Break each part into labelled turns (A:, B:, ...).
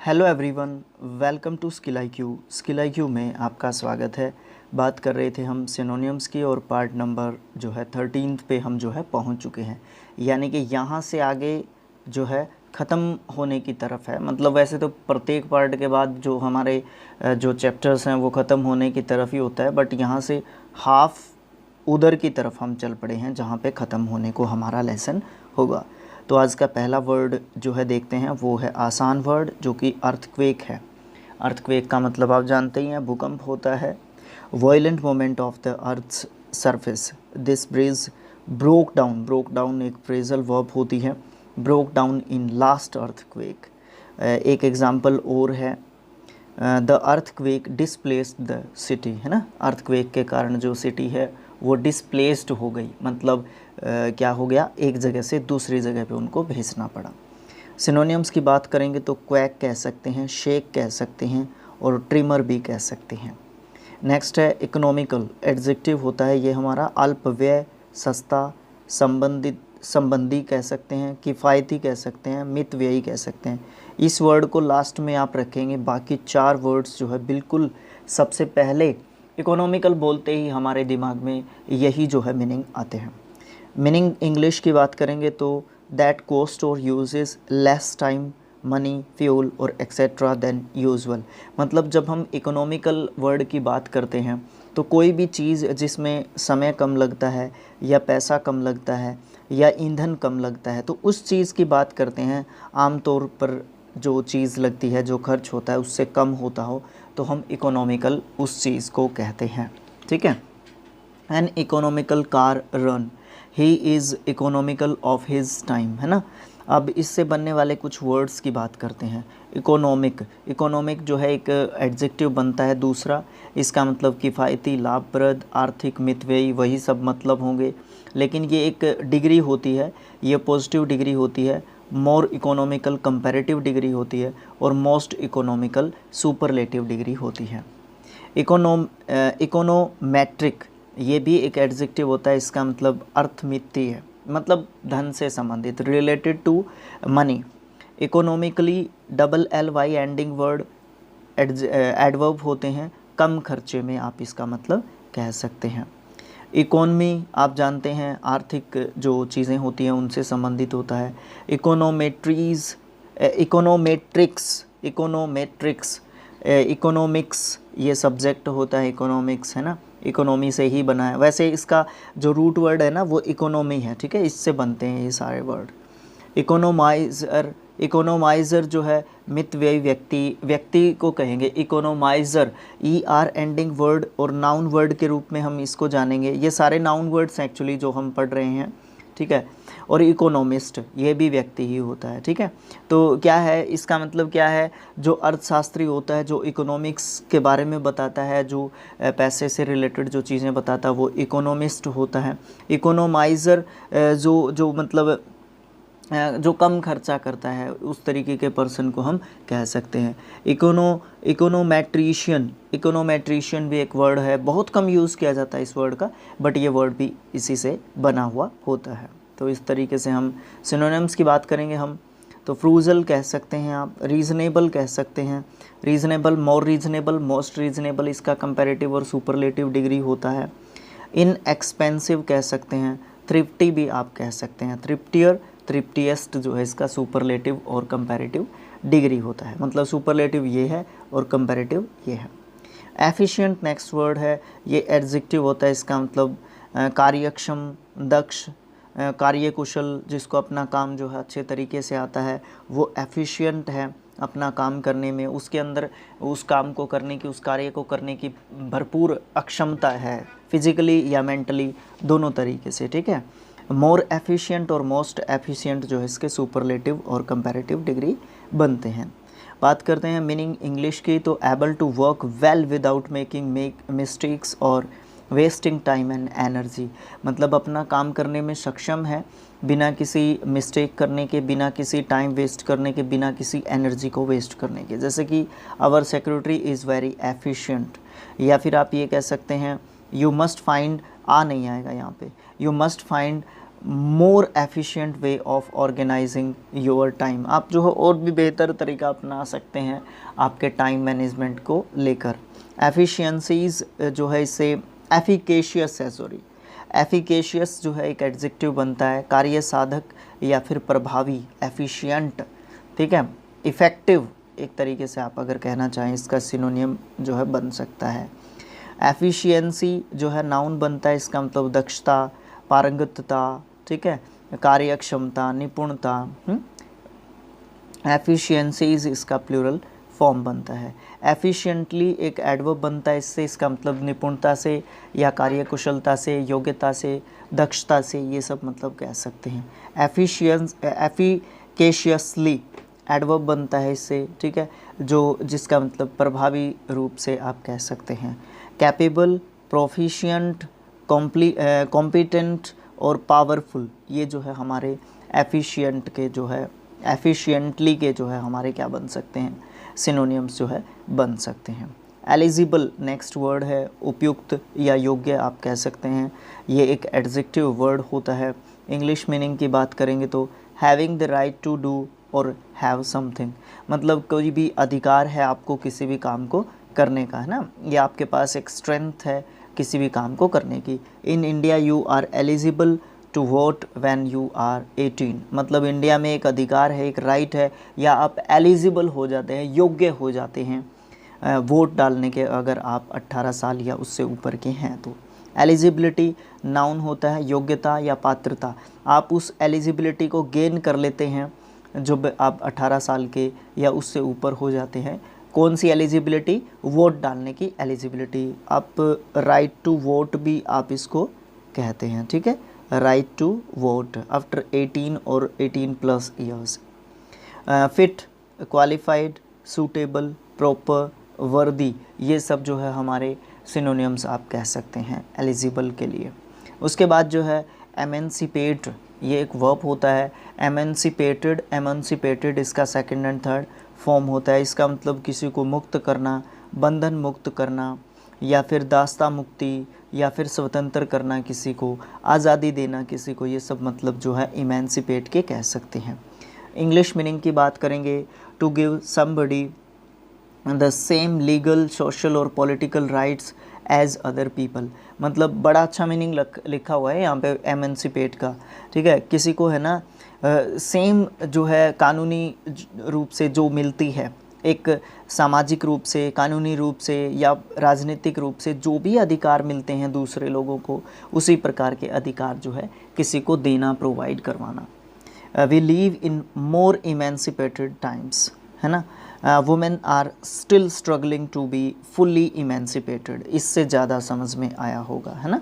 A: Hello everyone, welcome to skill I Q में आपका स्वागत है। बात कर रहे थे हम सिनोनिम्स की और पार्ट नंबर जो है 13 पे हम जो है पहुंच चुके हैं। यानी कि यहाँ से आगे जो है ख़त्म होने की तरफ है। मतलब वैसे तो प्रत्येक पार्ट के बाद जो हमारे जो चैप्टर्स हैं वो ख़त्म होने की तरफ ही होता है, बट यहाँ से हाफ उधर की तरफ हम चल पड़े हैं जहाँ पे ख़त्म होने को हमारा लेसन होगा। तो आज का पहला वर्ड जो है देखते हैं, वो है आसान वर्ड जो कि अर्थक्वेक है। अर्थक्वेक का मतलब आप जानते ही हैं, भूकंप होता है। Violent moment of the earth's surface, this bridge broke down एक फ्रेजल वर्ब होती है, broke down in last earthquake. एक एग्जांपल और है, the earthquake displaced the city, है ना। अर्थक्वेक के कारण जो सिटी है वो डिस्प्लेस्ड हो गई, मतलब क्या हो गया, एक जगह से दूसरी जगह पे उनको भेजना पड़ा। सिनोनिम्स की बात करेंगे तो क्वैक कह सकते हैं, शेक कह सकते हैं और ट्रिमर भी कह सकते हैं। नेक्स्ट है इकोनॉमिकल, एडजेक्टिव होता है ये हमारा, अल्प व्यय, सस्ता, संबंधी कह सकते हैं, किफ़ायती कह सकते हैं, मितव्ययी कह सकते हैं। इस वर्ड को लास्ट में आप रखेंगे, बाकी चार वर्ड्स जो है बिल्कुल सबसे पहले इकोनॉमिकल बोलते ही हमारे दिमाग में यही जो है मीनिंग आते हैं। मीनिंग इंग्लिश की बात करेंगे तो दैट कॉस्ट और uses less time, money, fuel और एक्सेट्रा देन यूजुअल। मतलब जब हम इकोनॉमिकल वर्ड की बात करते हैं तो कोई भी चीज़ जिसमें समय कम लगता है या पैसा कम लगता है या ईंधन कम लगता है तो उस चीज़ की बात करते हैं। आमतौर पर जो चीज़ लगती है, जो खर्च होता है उससे कम होता हो तो हम इकोनॉमिकल उस चीज़ को कहते हैं, ठीक है। N economical car run, he is economical of his time, है ना। अब इससे बनने वाले कुछ वर्ड्स की बात करते हैं। इकोनॉमिक जो है एक एडजेक्टिव बनता है दूसरा, इसका मतलब किफ़ायती, लाभप्रद, आर्थिक, मितव्ययी, वही सब मतलब होंगे। लेकिन ये एक डिग्री होती है, ये पॉजिटिव डिग्री होती है। मोर इकोनॉमिकल कंपैरेटिव डिग्री होती है और मोस्ट इकोनॉमिकल सुपरलेटिव डिग्री होती है। इकोनोमेट्रिक ये भी एक एडजेक्टिव होता है, इसका मतलब अर्थमितीय है, मतलब धन से संबंधित, related to money. Economically LLY ending word adverb होते हैं, कम खर्चे में आप इसका मतलब कह सकते हैं। इकोनमी आप जानते हैं, आर्थिक जो चीज़ें होती हैं उनसे संबंधित होता है। इकोनॉमिक्स ये सब्जेक्ट होता है, इकोनॉमिक्स, है ना। इकोनॉमी से ही बना है, वैसे इसका जो रूट वर्ड है ना वो इकोनॉमी है, ठीक है, इससे बनते हैं ये सारे वर्ड। इकोनोमाइज़र जो है मितव्ययी व्यक्ति को कहेंगे इकोनोमाइज़र, ER एंडिंग वर्ड और नाउन वर्ड के रूप में हम इसको जानेंगे। ये सारे नाउन वर्ड्स एक्चुअली जो हम पढ़ रहे हैं, ठीक है। और इकोनॉमिस्ट ये भी व्यक्ति ही होता है, ठीक है। तो क्या है इसका मतलब, क्या है, जो अर्थशास्त्री होता है, जो इकोनॉमिक्स के बारे में बताता है, जो पैसे से रिलेटेड जो चीज़ें बताता है वो इकोनॉमिस्ट होता है। इकोनोमाइज़र जो मतलब जो कम खर्चा करता है उस तरीके के पर्सन को हम कह सकते हैं। इकोनोमेट्रिशियन भी एक वर्ड है, बहुत कम यूज़ किया जाता है इस वर्ड का, बट ये वर्ड भी इसी से बना हुआ होता है। तो इस तरीके से हम सिनोनिम्स की बात करेंगे हम तो फ्रूजल कह सकते हैं आप, रीज़नेबल कह सकते हैं, रीज़नेबल, मोर रीज़नेबल, मोस्ट रीज़नेबल, इसका कंपैरेटिव और सुपरलेटिव डिग्री होता है। इनएक्सपेंसिव कह सकते हैं, थ्रिफ्टी भी आप कह सकते हैं, थ्रिफ्टियर, थ्रिफ्टीएस्ट जो है इसका सुपरलेटिव और कंपैरेटिव डिग्री होता है, मतलब सुपरलेटिव ये है और कंपैरेटिव ये है। एफिशिएंट नेक्स्ट वर्ड है, ये एडजेक्टिव होता है, इसका मतलब कार्यक्षम, दक्ष, कार्यकुशल, जिसको अपना काम जो है अच्छे तरीके से आता है वो एफिशिएंट है अपना काम करने में, उसके अंदर उस काम को करने की, उस कार्य को करने की भरपूर अक्षमता है, फिजिकली या मेंटली दोनों तरीके से, ठीक है। मोर एफिशिएंट और मोस्ट एफिशिएंट जो है इसके सुपरलेटिव और कंपैरेटिव डिग्री बनते हैं। बात करते हैं मीनिंग इंग्लिश की तो able to work well without making mistakes और वेस्टिंग टाइम एंड एनर्जी, मतलब अपना काम करने में सक्षम है बिना किसी मिस्टेक करने के, बिना किसी टाइम वेस्ट करने के, बिना किसी एनर्जी को वेस्ट करने के। जैसे कि our secretary is very efficient, या फिर आप ये कह सकते हैं यू मस्ट फाइंड, नहीं आएगा यहाँ पे, you must find more efficient way of organising your time, आप जो है और भी बेहतर तरीका अपना सकते हैं आपके टाइम मैनेजमेंट को लेकर। एफिशिएंसीज जो है इससे एफिकेशियस है, सॉरी एफिकेशियस जो है एक एडजेक्टिव बनता है, कार्य साधक या फिर प्रभावी, एफिशिएंट, ठीक है, इफ़ेक्टिव एक तरीके से आप अगर कहना चाहें इसका सिनोनियम जो है बन सकता है। एफिशिएंसी जो है नाउन बनता है, इसका मतलब दक्षता, पारंगतता, ठीक है, कार्यक्षमता, निपुणता। एफिशिएंसीज इसका प्लूरल फॉर्म बनता है। एफिशिएंटली एक एडवर्ब बनता है इससे, इसका मतलब निपुणता से या कार्यकुशलता से, योग्यता से, दक्षता से, ये सब मतलब कह सकते हैं। एफिकेशियसली एडवर्ब बनता है इससे, ठीक है, जो जिसका मतलब प्रभावी रूप से आप कह सकते हैं। कैपेबल, प्रोफिशिएंट, कॉम्पिटेंट और पावरफुल, ये जो है हमारे एफिशिएंट के जो है एफिशिएंटली के जो है हमारे क्या बन सकते हैं, सिनोनियम्स जो है बन सकते हैं। एलिजिबल नेक्स्ट वर्ड है, उपयुक्त या योग्य आप कह सकते हैं, ये एक एडजेक्टिव वर्ड होता है। इंग्लिश मीनिंग की बात करेंगे तो having the right to do और हैव समथिंग, मतलब कोई भी अधिकार है आपको किसी भी काम को करने का, है ना, या आपके पास एक स्ट्रेंथ है किसी भी काम को करने की। In India you are eligible to vote when you are 18, मतलब इंडिया में एक अधिकार है, एक राइट है, या आप एलिजिबल हो जाते हैं, योग्य हो जाते हैं वोट डालने के अगर आप 18 साल या उससे ऊपर के हैं तो। एलिजिबिलिटी नाउन होता है, योग्यता या पात्रता, आप उस एलिजिबिलिटी को गेन कर लेते हैं जब आप 18 साल के या उससे ऊपर हो जाते हैं। कौन सी एलिजिबिलिटी? वोट डालने की एलिजिबिलिटी, आप राइट टू वोट भी आप इसको कहते हैं, ठीक है, राइट टू वोट आफ्टर 18 और 18 plus years. Fit, qualified, suitable, proper, वर्दी, ये सब जो है हमारे सिनोनियम्स आप कह सकते हैं एलिजिबल के लिए। उसके बाद जो है एमेंसिपेट, ये एक वर्ब होता है। एमेंसिपेटेड, एमेंसिपेटेड इसका सेकंड एंड थर्ड फॉर्म होता है, इसका मतलब किसी को मुक्त करना, बंधन मुक्त करना, या फिर दास्ता मुक्ति, या फिर स्वतंत्र करना किसी को, आज़ादी देना किसी को, ये सब मतलब जो है इमेंसिपेट के कह सकते हैं। इंग्लिश मीनिंग की बात करेंगे, to give somebody the same legal, social और political rights as other people, मतलब बड़ा अच्छा मीनिंग लिखा हुआ है यहाँ पे एमेंसिपेट का, ठीक है, किसी को है ना सेम जो है कानूनी रूप से जो मिलती है, एक सामाजिक रूप से, कानूनी रूप से या राजनीतिक रूप से जो भी अधिकार मिलते हैं दूसरे लोगों को, उसी प्रकार के अधिकार जो है किसी को देना, प्रोवाइड करवाना। We live in more emancipated times, है ना, women are still struggling to be fully emancipated, इससे ज़्यादा समझ में आया होगा, है ना।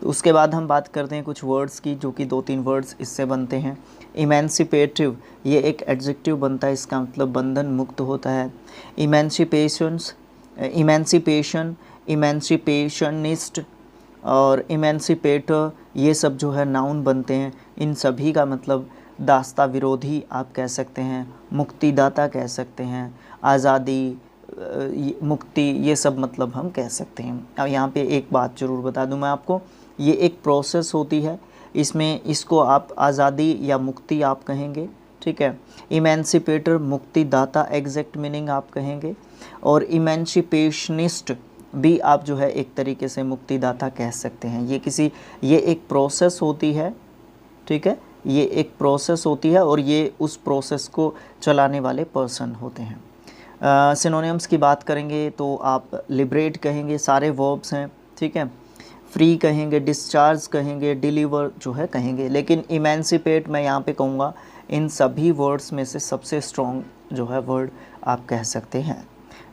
A: तो उसके बाद हम बात करते हैं कुछ वर्ड्स की, जो कि 2-3 वर्ड्स इससे बनते हैं। इमेंसिपेटिव, ये एक एडजेक्टिव बनता है, इसका मतलब बंधन मुक्त होता है। इमेंसिपेशंस, इमेंसिपेशन, इमेंसिपेशनिस्ट और इमेंसिपेटर, ये सब जो है नाउन बनते हैं। इन सभी का मतलब दास्ता विरोधी आप कह सकते हैं, मुक्तिदाता कह सकते हैं, आज़ादी, मुक्ति, ये सब मतलब हम कह सकते हैं। अब यहाँ पे एक बात ज़रूर बता दूँ मैं आपको, ये एक प्रोसेस होती है, इसमें इसको आप आज़ादी या मुक्ति आप कहेंगे, ठीक है। इमेंसिपेटर मुक्तिदाता एग्जैक्ट मीनिंग आप कहेंगे, और इमेंसिपेशनिस्ट भी आप जो है एक तरीके से मुक्तिदाता कह सकते हैं। ये एक प्रोसेस होती है, ठीक है, ये एक प्रोसेस होती है और ये उस प्रोसेस को चलाने वाले पर्सन होते हैं। सिनोनिम्स की बात करेंगे तो आप लिबरेट कहेंगे, सारे वर्ब्स हैं, ठीक है, फ्री कहेंगे, डिस्चार्ज कहेंगे, डिलीवर जो है कहेंगे, लेकिन इमेंसिपेट मैं यहाँ पे कहूँगा इन सभी वर्ड्स में से सबसे स्ट्रॉन्ग जो है वर्ड आप कह सकते हैं।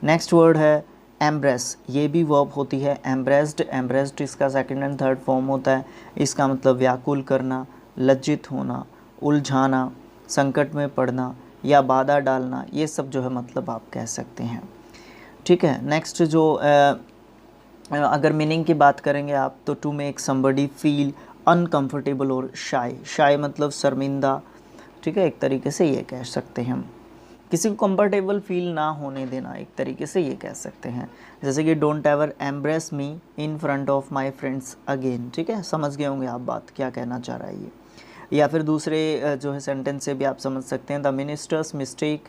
A: नेक्स्ट वर्ड है एम्ब्रेस, ये भी वर्ब होती है, एम्ब्रेस्ड, एम्ब्रेस्ड इसका सेकंड एंड थर्ड फॉर्म होता है, इसका मतलब व्याकुल करना, लज्जित होना, उलझाना, संकट में पड़ना या बाधा डालना, ये सब जो है मतलब आप कह सकते हैं, ठीक है। नेक्स्ट जो अगर मीनिंग की बात करेंगे आप तो to make somebody feel uncomfortable और शाय, शाय मतलब शर्मिंदा, ठीक है, एक तरीके से ये कह सकते हैं हम, किसी को कंफर्टेबल फील ना होने देना, एक तरीके से ये कह सकते हैं। जैसे कि don't ever embrace me in front of my friends again, ठीक है, समझ गए होंगे आप बात क्या कहना चाह रहा है ये। या फिर दूसरे जो है सेंटेंस से भी आप समझ सकते हैं, the ministers mistake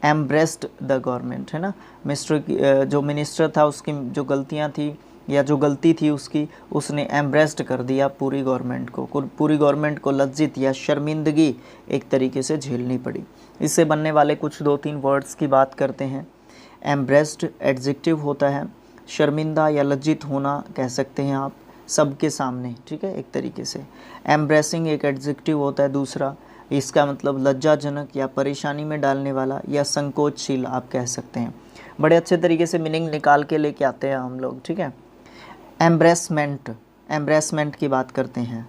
A: embraced the government, है ना। मिनिस्टर जो मिनिस्टर था उसकी जो गलतियां थी या जो गलती थी उसकी, उसने एम्ब्रेस्ड कर दिया पूरी गवर्नमेंट को, पूरी गवर्नमेंट को लज्जित या शर्मिंदगी एक तरीके से झेलनी पड़ी। इससे बनने वाले कुछ 2-3 वर्ड्स की बात करते हैं। एम्ब्रेस्ड एडजेक्टिव होता है, शर्मिंदा या लज्जित होना कह सकते हैं आप सबके सामने, ठीक है, एक तरीके से। एम्ब्रेसिंग एक एडजेक्टिव होता है दूसरा, इसका मतलब लज्जाजनक या परेशानी में डालने वाला या संकोचशील आप कह सकते हैं। बड़े अच्छे तरीके से मीनिंग निकाल के लेके आते हैं हम लोग, ठीक है। एम्ब्रेसमेंट, एम्ब्रेसमेंट की बात करते हैं।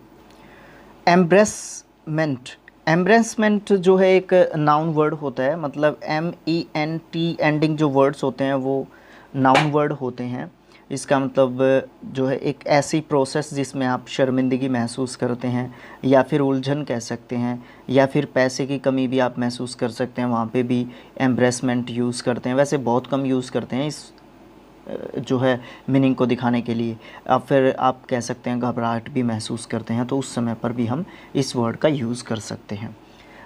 A: एम्ब्रेसमेंट, एम्ब्रेसमेंट जो है एक नाउन वर्ड होता है, मतलब MENT एंडिंग जो वर्ड्स होते हैं वो नाउन वर्ड होते हैं। इसका मतलब जो है एक ऐसी प्रोसेस जिसमें आप शर्मिंदगी महसूस करते हैं या फिर उलझन कह सकते हैं, या फिर पैसे की कमी भी आप महसूस कर सकते हैं, वहाँ पे भी एम्ब्रेसमेंट यूज़ करते हैं। वैसे बहुत कम यूज़ करते हैं इस जो है मीनिंग को दिखाने के लिए। अब फिर आप कह सकते हैं घबराहट भी महसूस करते हैं, तो उस समय पर भी हम इस वर्ड का यूज़ कर सकते हैं।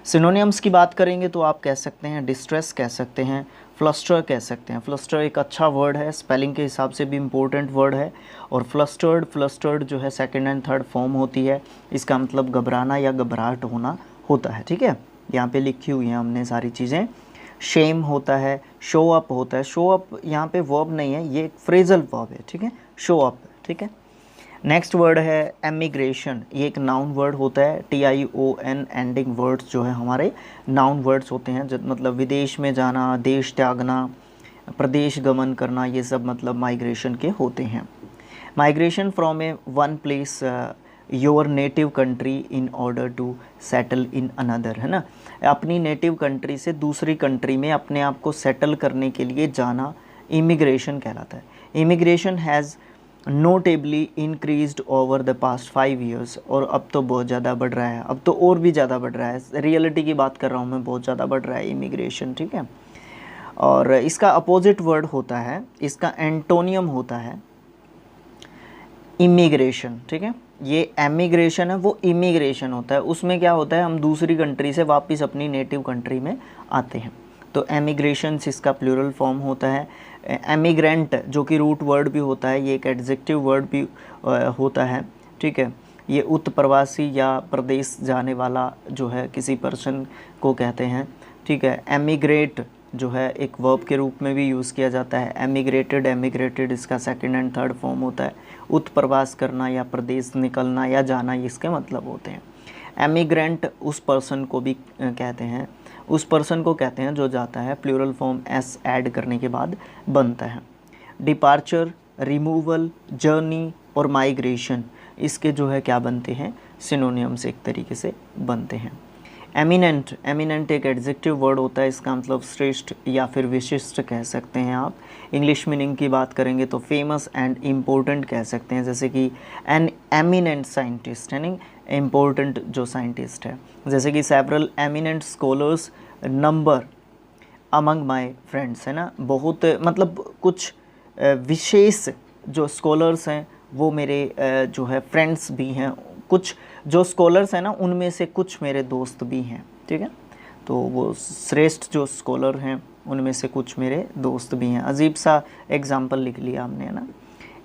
A: सिनोनियम्स की बात करेंगे तो आप कह सकते हैं डिस्ट्रेस कह सकते हैं, फ्लस्टर कह सकते हैं। फ्लस्टर एक अच्छा वर्ड है, स्पेलिंग के हिसाब से भी इम्पोर्टेंट वर्ड है। और फ्लस्टर्ड जो है सेकंड एंड थर्ड फॉर्म होती है, इसका मतलब घबराना या घबराहट होना होता है, ठीक है। यहाँ पे लिखी हुई हैं हमने सारी चीज़ें। शेम होता है, शो अप होता है। शो अप यहाँ पे वर्ब नहीं है, ये एक फ्रेजल वर्ब है, ठीक है, शो अप, ठीक है। नेक्स्ट वर्ड है एमिग्रेशन, ये एक नाउन वर्ड होता है। TION एंडिंग वर्ड्स जो है हमारे नाउन वर्ड्स होते हैं, मतलब विदेश में जाना, देश त्यागना, प्रदेश गमन करना, ये सब मतलब माइग्रेशन के होते हैं। Migration from a one place your native country in order to settle in another, है ना। अपनी नेटिव कंट्री से दूसरी कंट्री में अपने आप को सेटल करने के लिए जाना इमिग्रेशन कहलाता है। Immigration has notably increased over the past 5 years, और अब तो बहुत ज़्यादा बढ़ रहा है, अब तो और भी ज़्यादा बढ़ रहा है। रियलिटी की बात कर रहा हूँ मैं, बहुत ज़्यादा बढ़ रहा है इमिग्रेशन, ठीक है। और इसका अपोजिट वर्ड होता है, इसका एंटोनियम होता है इमिग्रेशन, ठीक है। ये एमिग्रेशन है, वो इमिग्रेशन होता है। उसमें क्या होता है, हम दूसरी कंट्री से वापस अपनी नेटिव कंट्री में आते हैं, तो एमिग्रेशन इसका प्लूरल फॉर्म होता है। एमिग्रेंट जो कि रूट वर्ड भी होता है, ये एक एडजेक्टिव वर्ड भी होता है, ठीक है। ये उत्प्रवासी या प्रदेश जाने वाला जो है किसी पर्सन को कहते हैं, ठीक है। एमिग्रेट जो है एक वर्ब के रूप में भी यूज़ किया जाता है। एमिग्रेटेड, एमिग्रेटेड इसका सेकंड एंड थर्ड फॉर्म होता है। उत्प्रवास करना या प्रदेश निकलना या जाना, इसके मतलब होते हैं। एमिग्रेंट उस पर्सन को भी कहते हैं, उस पर्सन को कहते हैं जो जाता है, प्लूरल फॉर्म एस ऐड करने के बाद बनता है। डिपार्चर, रिमूवल, जर्नी और माइग्रेशन, इसके जो है क्या बनते हैं, सिनोनियम्स एक तरीके से बनते हैं। एमिनेंट, एमिनेंट एक एडजेक्टिव वर्ड होता है, इसका मतलब श्रेष्ठ या फिर विशिष्ट कह सकते हैं आप। इंग्लिश मीनिंग की बात करेंगे तो फेमस एंड इम्पोर्टेंट कह सकते हैं, जैसे कि एन एमिनेंट साइंटिस्ट, यानी इम्पोर्टेंट जो साइंटिस्ट है। जैसे कि several eminent scholars number among my friends, है ना। बहुत मतलब कुछ विशेष जो स्कॉलर्स हैं वो मेरे जो है फ्रेंड्स भी हैं। कुछ जो स्कॉलर्स हैं ना, उनमें से कुछ मेरे दोस्त भी हैं, ठीक है। तो वो श्रेष्ठ जो स्कॉलर हैं उनमें से कुछ मेरे दोस्त भी हैं। अजीब सा एग्जाम्पल लिख लिया हमने, है ना।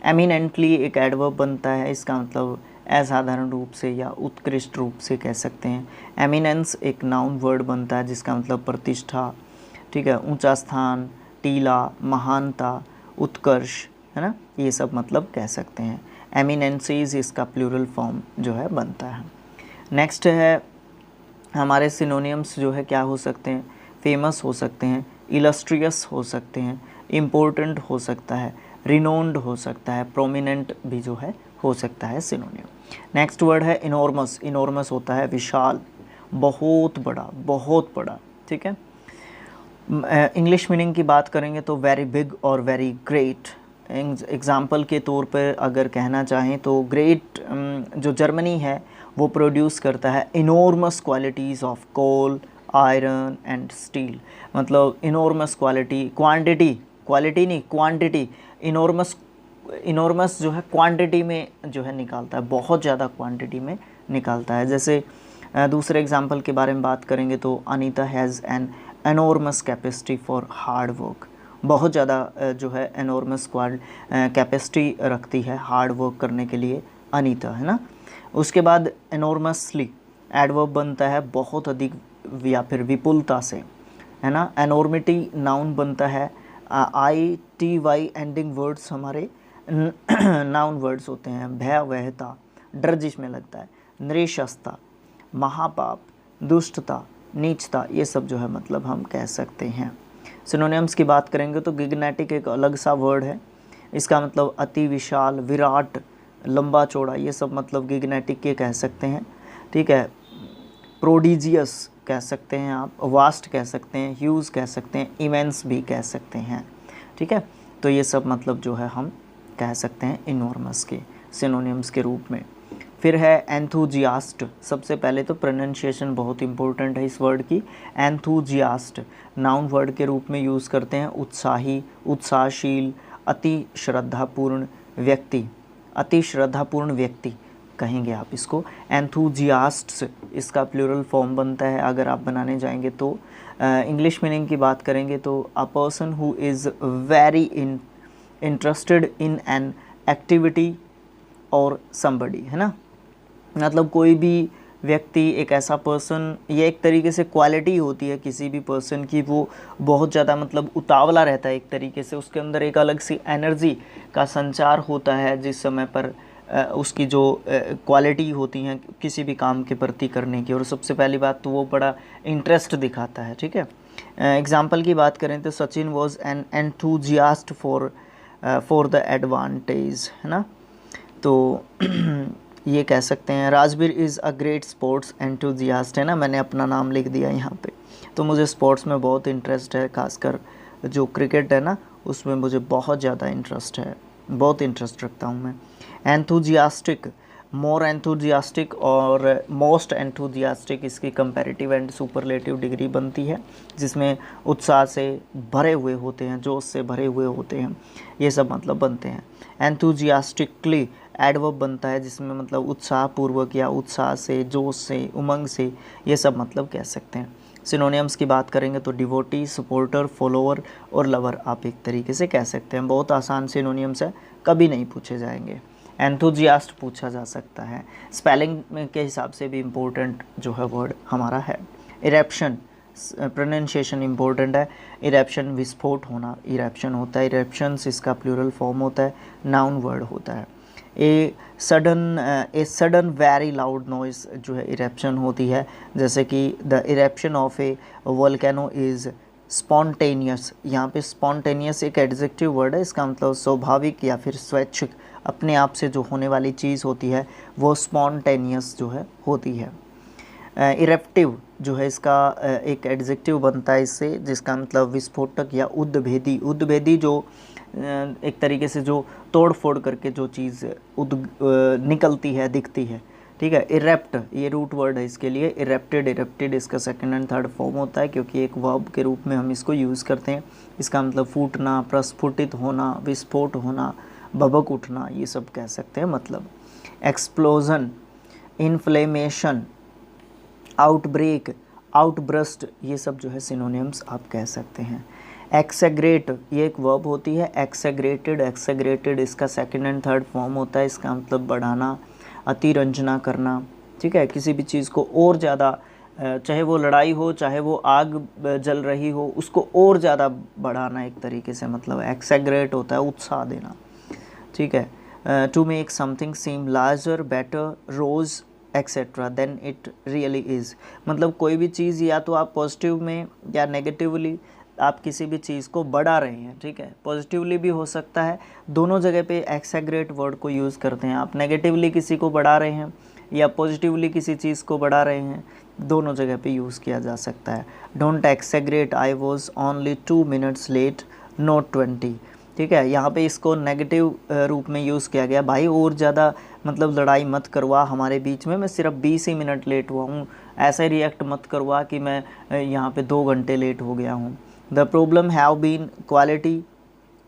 A: एमिनेंटली एक एडवर्ब बनता है, इसका मतलब असाधारण रूप से या उत्कृष्ट रूप से कह सकते हैं। एमिनेंस एक नाउन वर्ड बनता है जिसका मतलब प्रतिष्ठा, ठीक है, ऊंचा स्थान, टीला, महानता, उत्कर्ष, है ना, ये सब मतलब कह सकते हैं। एमिनेंसीज इसका प्लूरल फॉर्म जो है बनता है। नेक्स्ट है हमारे सिनोनियम्स जो है क्या हो सकते हैं, फेमस हो सकते हैं, इलस्ट्रियस हो सकते हैं, इम्पोर्टेंट हो सकता है, रिनोन्ड हो सकता है, प्रोमिनेंट भी जो है हो सकता है सिनोनियम। नेक्स्ट वर्ड है इनॉर्मस, इनॉर्मस होता है विशाल, बहुत बड़ा, ठीक है। इंग्लिश मीनिंग की बात करेंगे तो वेरी बिग और वेरी ग्रेट। एग्ज़ाम्पल के तौर पर अगर कहना चाहें तो ग्रेट जो जर्मनी है वो प्रोड्यूस करता है enormous qualities of coal, iron and steel. मतलब इनॉर्मस क्वालिटी, क्वालिटी नहीं क्वांटिटी, इनॉर्मस जो है क्वांटिटी में जो है निकालता है, बहुत ज़्यादा क्वांटिटी में निकालता है। जैसे दूसरे एग्जाम्पल के बारे में बात करेंगे तो Anita has an enormous capacity for hard work, बहुत ज़्यादा जो है एनॉर्मस कैपेसिटी रखती है हार्ड वर्क करने के लिए अनीता, है ना। उसके बाद एनॉर्मसली एडवर्ब बनता है बहुत अधिक या फिर विपुलता से, है ना। एनॉर्मिटी नाउन बनता है, ITY एंडिंग वर्ड्स हमारे नाउन वर्ड्स होते हैं। भयावहता, डर जिसमें लगता है, नृशंसता, महापाप, दुष्टता, नीचता, ये सब जो है मतलब हम कह सकते हैं। सिनोनिम्स की बात करेंगे तो गिग्नेटिक एक अलग सा वर्ड है, इसका मतलब अति विशाल, विराट, लंबा चौड़ा, ये सब मतलब गिग्नेटिक के कह सकते हैं, ठीक है। प्रोडिजियस कह सकते हैं आप, वास्ट कह सकते हैं, ह्यूज कह सकते हैं, इमेंस भी कह सकते हैं, ठीक है। तो ये सब मतलब जो है हम कह सकते हैं इनॉर्मस के सिनोनिम्स के रूप में। फिर है एंथुजियास्ट। सबसे पहले तो प्रोनाउंसिएशन बहुत इंपॉर्टेंट है इस वर्ड की। एंथुजियास्ट नाउन वर्ड के रूप में यूज़ करते हैं, उत्साही, उत्साहशील, अति श्रद्धापूर्ण व्यक्ति, अति श्रद्धापूर्ण व्यक्ति कहेंगे आप इसको। एंथुजियास्ट्स इसका प्लूरल फॉर्म बनता है, अगर आप बनाने जाएंगे तो इंग्लिश मीनिंग की बात करेंगे तो a person who is very interested in an activity और समबडी, है ना। मतलब कोई भी व्यक्ति, एक ऐसा पर्सन, ये एक तरीके से क्वालिटी होती है किसी भी पर्सन की, वो बहुत ज़्यादा मतलब उतावला रहता है एक तरीके से, उसके अंदर एक अलग सी एनर्जी का संचार होता है जिस समय पर उसकी जो क्वालिटी होती हैं किसी भी काम के प्रति करने की, और सबसे पहली बात तो वो बड़ा इंटरेस्ट दिखाता है, ठीक है। एग्जाम्पल की बात करें तो Sachin was an enthusiast for the advantage, है ना। तो ये कह सकते हैं। Rajveer is a great sports enthusiast, है ना, मैंने अपना नाम लिख दिया यहाँ पे। तो मुझे स्पोर्ट्स में बहुत इंटरेस्ट है, खासकर जो क्रिकेट है ना उसमें मुझे बहुत ज़्यादा इंटरेस्ट है, बहुत इंटरेस्ट रखता हूँ मैं। एंथुजियास्टिक, मोर एंथुजियास्टिक और मोस्ट एंथुजियास्टिक इसकी कंपैरेटिव एंड सुपरलेटिव डिग्री बनती है, जिसमें उत्साह से भरे हुए होते हैं, जोश से भरे हुए होते हैं, ये सब मतलब बनते हैं। एंथुजियास्टिकली एडवर्ब बनता है जिसमें मतलब उत्साहपूर्वक या उत्साह से, जोश से, उमंग से, ये सब मतलब कह सकते हैं। सिनोनिम्स की बात करेंगे तो डिवोटी, सपोर्टर, फॉलोअर और लवर आप एक तरीके से कह सकते हैं। बहुत आसान सिनोनिम्स है, कभी नहीं पूछे जाएंगे। एंथुजियास्ट पूछा जा सकता है, स्पेलिंग के हिसाब से भी इम्पोर्टेंट जो है वर्ड हमारा है। इरेप्शन, प्रोनाउंसिएशन इम्पोर्टेंट है। इरेप्शन विस्फोट होना, इरेप्शन होता है, इरेप्शंस इसका प्लूरल फॉर्म होता है, नाउन वर्ड होता है। A sudden very loud noise जो है इरेप्शन होती है, जैसे कि the eruption of a volcano is spontaneous. यहाँ पे स्पॉन्टेनियस एक एडजेक्टिव वर्ड है, इसका मतलब स्वाभाविक या फिर स्वैच्छिक, अपने आप से जो होने वाली चीज़ होती है वो स्पॉन्टेनियस जो है होती है। इरेप्टिव जो है इसका एक एडजेक्टिव बनता है इससे, जिसका मतलब विस्फोटक या उद्भेदी। उद्भेदी जो एक तरीके से जो तोड़ फोड़ करके जो चीज़ निकलती है, दिखती है, ठीक है। इरेप्ट ये रूट वर्ड है इसके लिए। इरेप्टेड, इरेप्टेड इसका सेकंड एंड थर्ड फॉर्म होता है, क्योंकि एक वर्ब के रूप में हम इसको यूज़ करते हैं। इसका मतलब फूटना, प्रस्फुटित होना, विस्फोट होना, भभक उठना, ये सब कह सकते हैं मतलब। एक्सप्लोजन, इन्फ्लेमेशन, आउटब्रेक, आउटब्रस्ट, ये सब जो है सिनोनिम्स आप कह सकते हैं। एक्सेग्रेट ये एक वर्ब होती है। एक्सेग्रेटेड, एक्सेग्रेटेड इसका सेकंड एंड थर्ड फॉर्म होता है, इसका मतलब बढ़ाना, अतिरंजना करना, ठीक है। किसी भी चीज़ को और ज़्यादा, चाहे वो लड़ाई हो, चाहे वो आग जल रही हो, उसको और ज़्यादा बढ़ाना एक तरीके से मतलब एक्सेग्रेट होता है, उत्साह देना, ठीक है। To make something seem larger, better, rose etcetera than it really is. मतलब कोई भी चीज़ या तो आप पॉजिटिव में या नेगेटिवली आप किसी भी चीज़ को बढ़ा रहे हैं, ठीक है। पॉजिटिवली भी हो सकता है, दोनों जगह पे एक्सेग्रेट वर्ड को यूज़ करते हैं। आप नेगेटिवली किसी को बढ़ा रहे हैं या पॉजिटिवली किसी चीज़ को बढ़ा रहे हैं, दोनों जगह पे यूज़ किया जा सकता है। Don't exaggerate, I was only 2 minutes late, not 20, ठीक है। यहाँ पे इसको नेगेटिव रूप में यूज़ किया गया, भाई और ज़्यादा मतलब लड़ाई मत करवा हमारे बीच में, मैं सिर्फ 20 ही मिनट लेट हुआ हूँ, ऐसे रिएक्ट मत करवा कि मैं यहाँ पे 2 घंटे लेट हो गया हूँ। The problem have been quality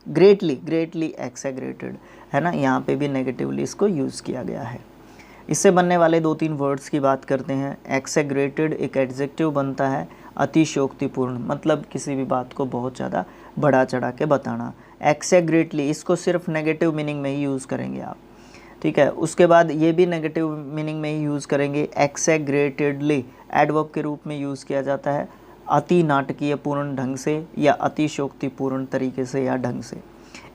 A: greatly, greatly exaggerated, है ना, यहाँ पे भी नेगेटिवली इसको यूज़ किया गया है। इससे बनने वाले 2-3 वर्ड्स की बात करते हैं। एक्सेग्रेटेड एक एडजेक्टिव बनता है, अतिशयोक्तिपूर्ण मतलब किसी भी बात को बहुत ज़्यादा बढ़ा चढ़ा के बताना। एक्सेग्रेटली इसको सिर्फ नेगेटिव मीनिंग में ही यूज़ करेंगे आप, ठीक है। उसके बाद ये भी नेगेटिव मीनिंग में ही यूज़ करेंगे। एक्सेग्रेटेडली एडवर्ब के रूप में यूज़ किया जाता है, अति नाटकीय पूर्ण ढंग से या अतिशयोक्तिपूर्ण तरीके से या ढंग से।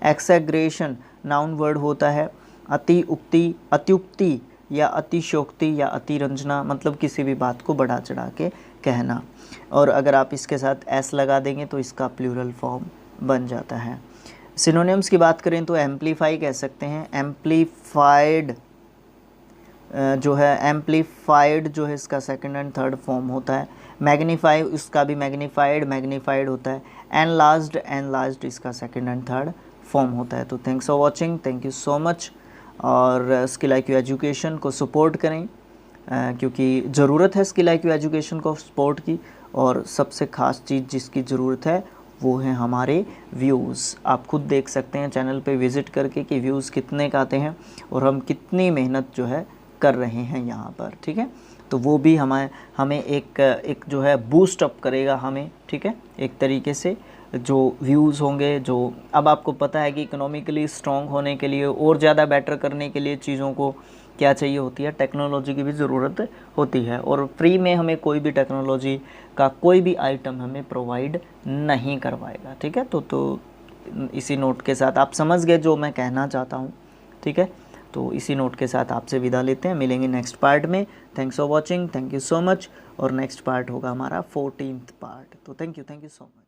A: एक्सेग्रेशन नाउन वर्ड होता है, अत्युक्ति या अतिशयोक्ति या अतिरंजना मतलब किसी भी बात को बढ़ा चढ़ा के कहना। और अगर आप इसके साथ एस लगा देंगे तो इसका प्लूरल फॉर्म बन जाता है। सिनोनिम्स की बात करें तो एम्पलीफाई कह सकते हैं, एम्पलीफाइड जो है एम्पलीफाइड जो है इसका सेकंड एंड थर्ड फॉर्म होता है। मैग्नीफाई उसका भी मैग्नीफाइड होता है। एनलार्ज्ड इसका सेकंड एंड थर्ड फॉर्म होता है। तो thanks for watching, thank you so much. और स्किल IQ एजुकेशन को सपोर्ट करें क्योंकि ज़रूरत है स्किल IQ एजुकेशन को सपोर्ट की। और सबसे ख़ास चीज़ जिसकी ज़रूरत है वो है हमारे व्यूज़। आप खुद देख सकते हैं चैनल पे विज़िट करके कि व्यूज़ कितने का आते हैं और हम कितनी मेहनत जो है कर रहे हैं यहाँ पर, ठीक है। तो वो भी हमें एक जो है बूस्ट अप करेगा हमें, ठीक है। एक तरीके से जो व्यूज़ होंगे, जो अब आपको पता है कि इकोनॉमिकली स्ट्रॉन्ग होने के लिए और ज़्यादा बेटर करने के लिए चीज़ों को क्या चाहिए होती है, टेक्नोलॉजी की भी ज़रूरत होती है। और फ्री में हमें कोई भी टेक्नोलॉजी का कोई भी आइटम हमें प्रोवाइड नहीं करवाएगा, ठीक है। तो इसी नोट के साथ आप समझ गए जो मैं कहना चाहता हूँ, ठीक है। तो इसी नोट के साथ आपसे विदा लेते हैं, मिलेंगे नेक्स्ट पार्ट में। Thanks for watching, thank you so much. और नेक्स्ट पार्ट होगा हमारा 14th पार्ट। तो थैंक यू सो मच।